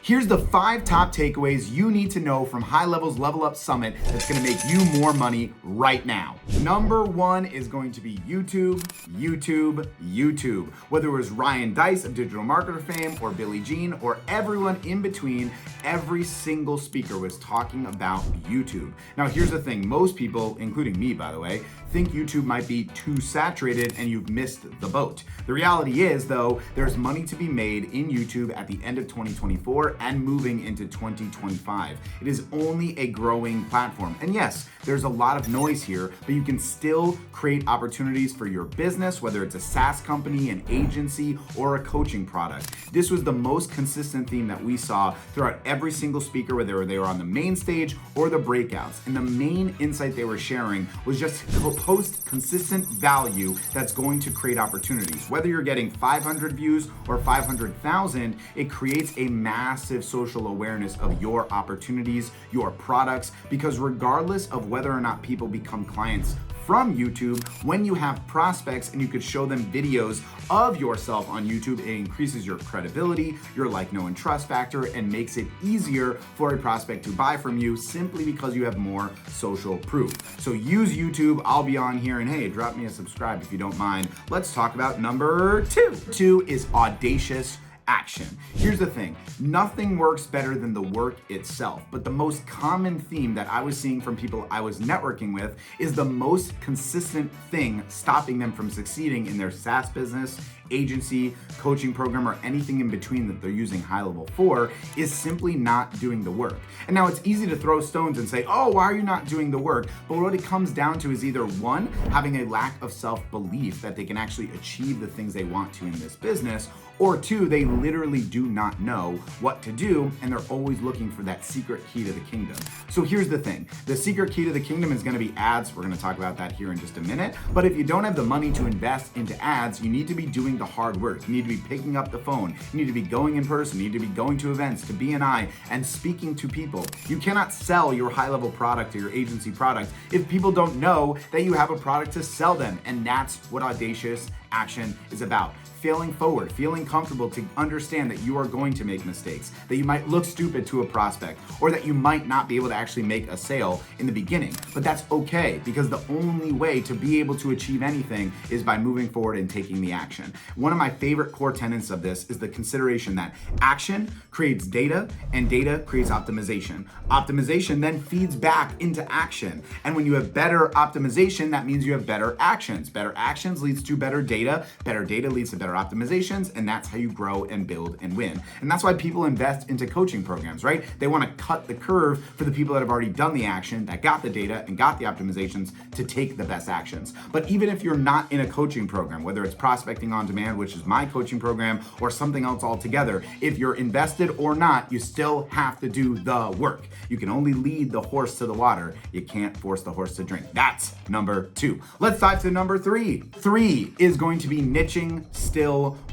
Here's the 5 top takeaways you need to know from HighLevel's Level Up Summit that's gonna make you more money right now. Number 1 is going to be YouTube, YouTube, YouTube. Whether it was Ryan Deiss of Digital Marketer fame or Billie Jean or everyone in between, every single speaker was talking about YouTube. Now here's the thing, most people, including me by the way, think YouTube might be too saturated and you've missed the boat. The reality is though, there's money to be made in YouTube at the end of 2024 and moving into 2025. It is only a growing platform. And yes, there's a lot of noise here, but you can still create opportunities for your business, whether it's a SaaS company, an agency, or a coaching product. This was the most consistent theme that we saw throughout every single speaker, whether they were on the main stage or the breakouts. And the main insight they were sharing was just post consistent value that's going to create opportunities. Whether you're getting 500 views or 500,000, it creates a massive social awareness of your opportunities, your products, because regardless of whether or not people become clients from YouTube, when you have prospects and you could show them videos of yourself on YouTube, it increases your credibility, your like, know, and trust factor, and makes it easier for a prospect to buy from you simply because you have more social proof. So use YouTube. I'll be on here, and hey, drop me a subscribe if you don't mind. Let's talk about number 2. 2 is audacious action. Here's the thing, nothing works better than the work itself, but the most common theme that I was seeing from people I was networking with is the most consistent thing stopping them from succeeding in their SaaS business, agency, coaching program, or anything in between that they're using HighLevel for is simply not doing the work. And now it's easy to throw stones and say, oh, why are you not doing the work? But what it comes down to is either 1, having a lack of self-belief that they can actually achieve the things they want to in this business, or 2, they literally do not know what to do and they're always looking for that secret key to the kingdom. So here's the thing, the secret key to the kingdom is gonna be ads. We're gonna talk about that here in just a minute. But if you don't have the money to invest into ads, you need to be doing the hard work. You need to be picking up the phone. You need to be going in person. You need to be going to events, to BNI, and speaking to people. You cannot sell your HighLevel product or your agency product if people don't know that you have a product to sell them. And that's what audacious action is about. Failing forward, feeling comfortable to understand that you are going to make mistakes, that you might look stupid to a prospect, or that you might not be able to actually make a sale in the beginning. But that's okay, because the only way to be able to achieve anything is by moving forward and taking the action. One of my favorite core tenets of this is the consideration that action creates data and data creates optimization. Optimization then feeds back into action. And when you have better optimization, that means you have better actions. Better actions leads to better data leads to better optimizations, and that's how you grow and build and win. And that's why people invest into coaching programs, right? They want to cut the curve for the people that have already done the action, that got the data and got the optimizations to take the best actions. But even if you're not in a coaching program, whether it's Prospecting on Demand, which is my coaching program, or something else altogether, if you're invested or not, you still have to do the work. You can only lead the horse to the water. You can't force the horse to drink. That's number 2. Let's dive to number 3. 3 is going to be niching still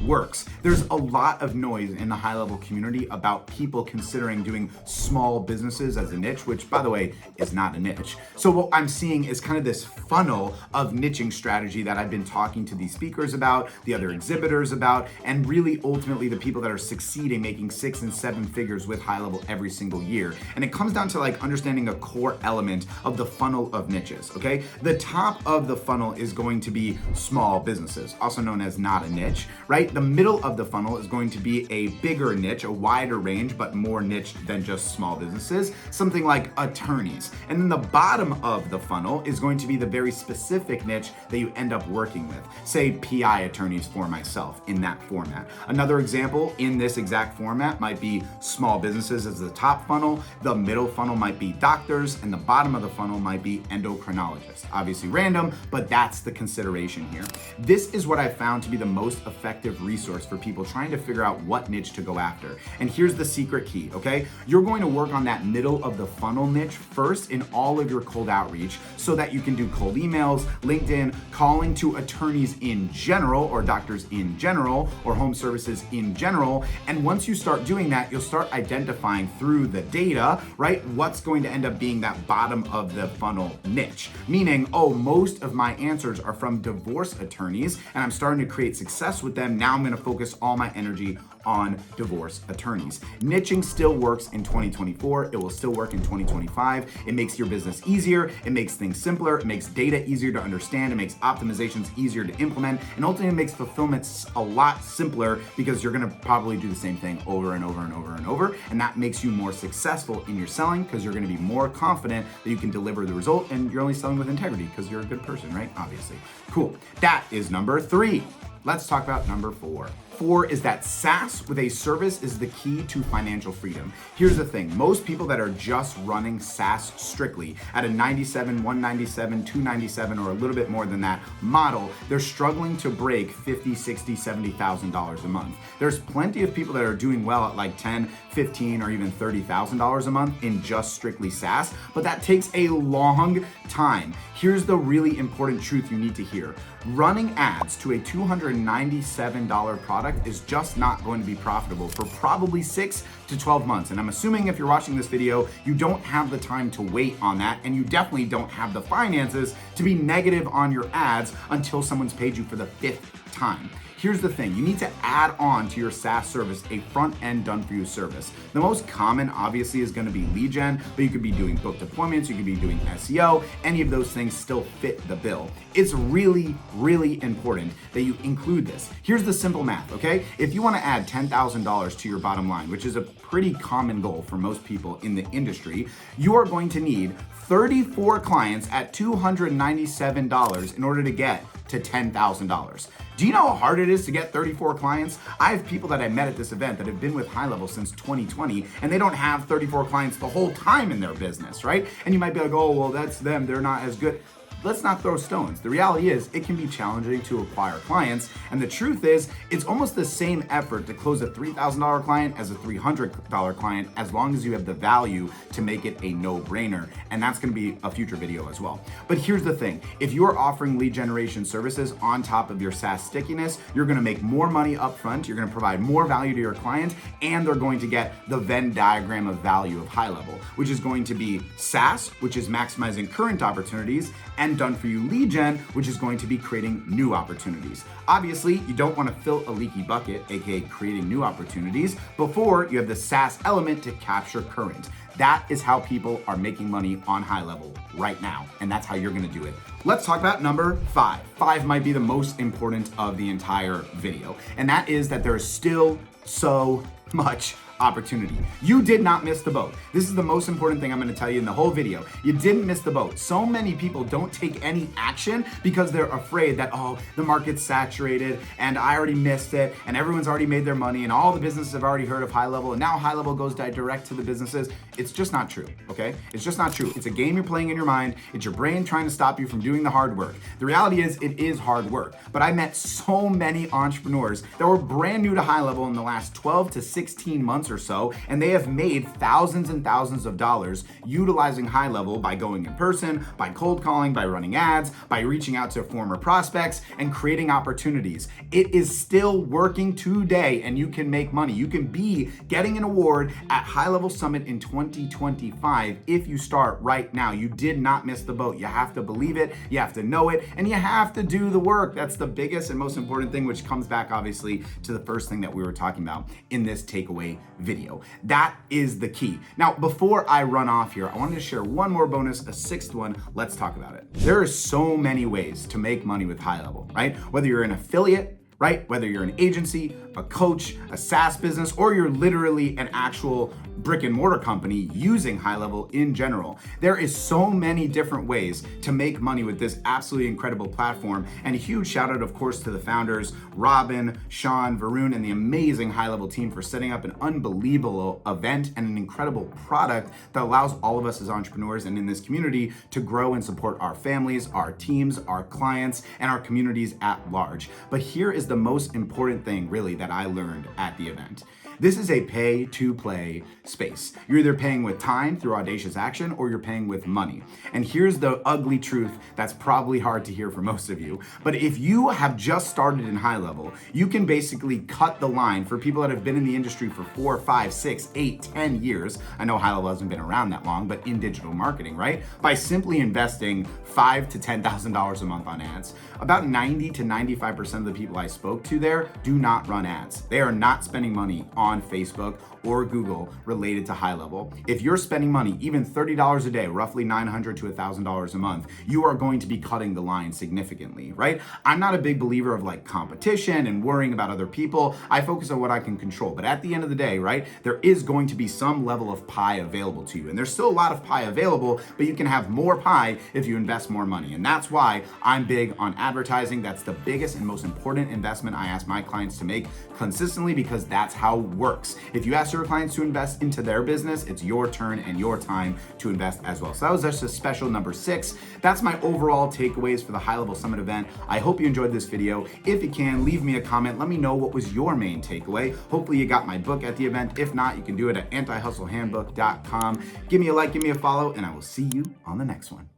works. There's a lot of noise in the HighLevel community about people considering doing small businesses as a niche, which by the way, is not a niche. So what I'm seeing is kind of this funnel of niching strategy that I've been talking to these speakers about, the other exhibitors about, and really ultimately the people that are succeeding, making 6 and 7 figures with HighLevel every single year. And it comes down to like understanding a core element of the funnel of niches, okay? The top of the funnel is going to be small businesses, also known as not a niche, right? The middle of the funnel is going to be a bigger niche, a wider range, but more niche than just small businesses, something like attorneys. And then the bottom of the funnel is going to be the very specific niche that you end up working with, say PI attorneys for myself in that format. Another example in this exact format might be small businesses as the top funnel, the middle funnel might be doctors, and the bottom of the funnel might be endocrinologists. Obviously random, but that's the consideration here. This is what I found to be the most effective resource for people trying to figure out what niche to go after. And here's the secret key, okay? You're going to work on that middle of the funnel niche first in all of your cold outreach so that you can do cold emails, LinkedIn, calling to attorneys in general, or doctors in general, or home services in general. And once you start doing that, you'll start identifying through the data, right, what's going to end up being that bottom of the funnel niche. Meaning, oh, most of my answers are from divorce attorneys, and I'm starting to create success with them. Now I'm going to focus all my energy on divorce attorneys. Niching still works in 2024. It will still work in 2025. It makes your business easier. It makes things simpler. It makes data easier to understand. It makes optimizations easier to implement. And ultimately, it makes fulfillment a lot simpler because you're going to probably do the same thing over and over and over and over. And that makes you more successful in your selling because you're going to be more confident that you can deliver the result, and you're only selling with integrity because you're a good person, right? Obviously. Cool. That is number 3. Let's talk about number 4. 4 is that SaaS with a service is the key to financial freedom. Here's the thing. Most people that are just running SaaS strictly at a 97, 197, 297, or a little bit more than that model, they're struggling to break $50, $60, $70,000 a month. There's plenty of people that are doing well at like 10, 15, or even $30,000 a month in just strictly SaaS, but that takes a long time. Here's the really important truth you need to hear. Running ads to a $297 product is just not going to be profitable for probably 6 to 12 months. And I'm assuming if you're watching this video, you don't have the time to wait on that, and you definitely don't have the finances to be negative on your ads until someone's paid you for the 5th time. Here's the thing, you need to add on to your SaaS service a front-end done-for-you service. The most common, obviously, is gonna be lead gen, but you could be doing book deployments, you could be doing SEO, any of those things still fit the bill. It's really, really important that you include this. Here's the simple math, okay? If you wanna add $10,000 to your bottom line, which is a pretty common goal for most people in the industry, you are going to need 34 clients at $297 in order to get to $10,000. Do you know how hard it is to get 34 clients? I have people that I met at this event that have been with HighLevel since 2020, and they don't have 34 clients the whole time in their business, right? And you might be like, oh, well, that's them, they're not as good. Let's not throw stones. The reality is it can be challenging to acquire clients. And the truth is it's almost the same effort to close a $3,000 client as a $300 client, as long as you have the value to make it a no-brainer. And that's gonna be a future video as well. But here's the thing. If you're offering lead generation services on top of your SaaS stickiness, you're gonna make more money upfront, you're gonna provide more value to your client, and they're going to get the Venn diagram of value of HighLevel, which is going to be SaaS, which is maximizing current opportunities, and done for you lead gen, which is going to be creating new opportunities. Obviously, you don't want to fill a leaky bucket, aka creating new opportunities, before you have the SaaS element to capture current. That is how people are making money on HighLevel right now, and that's how you're gonna do it. Let's talk about number 5. 5 might be the most important of the entire video, and that is that there is still so much opportunity. You did not miss the boat. This is the most important thing I'm gonna tell you in the whole video. You didn't miss the boat. So many people don't take any action because they're afraid that, oh, the market's saturated and I already missed it and everyone's already made their money and all the businesses have already heard of HighLevel and now HighLevel goes direct to the businesses. It's just not true, okay? It's just not true. It's a game you're playing in your mind. It's your brain trying to stop you from doing the hard work. The reality is it is hard work, but I met so many entrepreneurs that were brand new to HighLevel in the last 12 to 16 months or so, and they have made thousands and thousands of dollars utilizing HighLevel by going in person, by cold calling, by running ads, by reaching out to former prospects and creating opportunities. It is still working today and you can make money. You can be getting an award at HighLevel Summit in 2025 if you start right now. You did not miss the boat. You have to believe it, you have to know it, and you have to do the work. That's the biggest and most important thing, which comes back obviously to the first thing that we were talking about in this takeaway video. That is the key. Now, before I run off here, I wanted to share one more bonus, a 6th one. Let's talk about it. There are so many ways to make money with HighLevel, right? Whether you're an affiliate, right? Whether you're an agency, a coach, a SaaS business, or you're literally an actual brick and mortar company using HighLevel in general. There is so many different ways to make money with this absolutely incredible platform. And a huge shout out, of course, to the founders, Robin, Sean, Varun, and the amazing HighLevel team for setting up an unbelievable event and an incredible product that allows all of us as entrepreneurs and in this community to grow and support our families, our teams, our clients, and our communities at large. But here is the most important thing really that I learned at the event. This is a pay to play space. You're either paying with time through audacious action or you're paying with money. And here's the ugly truth that's probably hard to hear for most of you. But if you have just started in high level, you can basically cut the line for people that have been in the industry for 4, 5, 6, 8, 10 years. I know high level hasn't been around that long, but in digital marketing, right? By simply investing $5,000 to $10,000 a month on ads. About 90 to 95% of the people I spoke to there do not run ads. They are not spending money on Facebook or Google related to high level. If you're spending money, even $30 a day, roughly $900 to $1,000 a month, you are going to be cutting the line significantly, right? I'm not a big believer of like competition and worrying about other people. I focus on what I can control. But at the end of the day, right, there is going to be some level of pie available to you. And there's still a lot of pie available, but you can have more pie if you invest more money. And that's why I'm big on advertising. That's the biggest and most important investment I ask my clients to make consistently, because that's how it works. If you ask your clients to invest into their business, it's your turn and your time to invest as well. So that was just a special number 6. That's my overall takeaways for the High Level Summit event. I hope you enjoyed this video. If you can, leave me a comment. Let me know what was your main takeaway. Hopefully you got my book at the event. If not, you can do it at antihustlehandbook.com. Give me a like, give me a follow, and I will see you on the next one.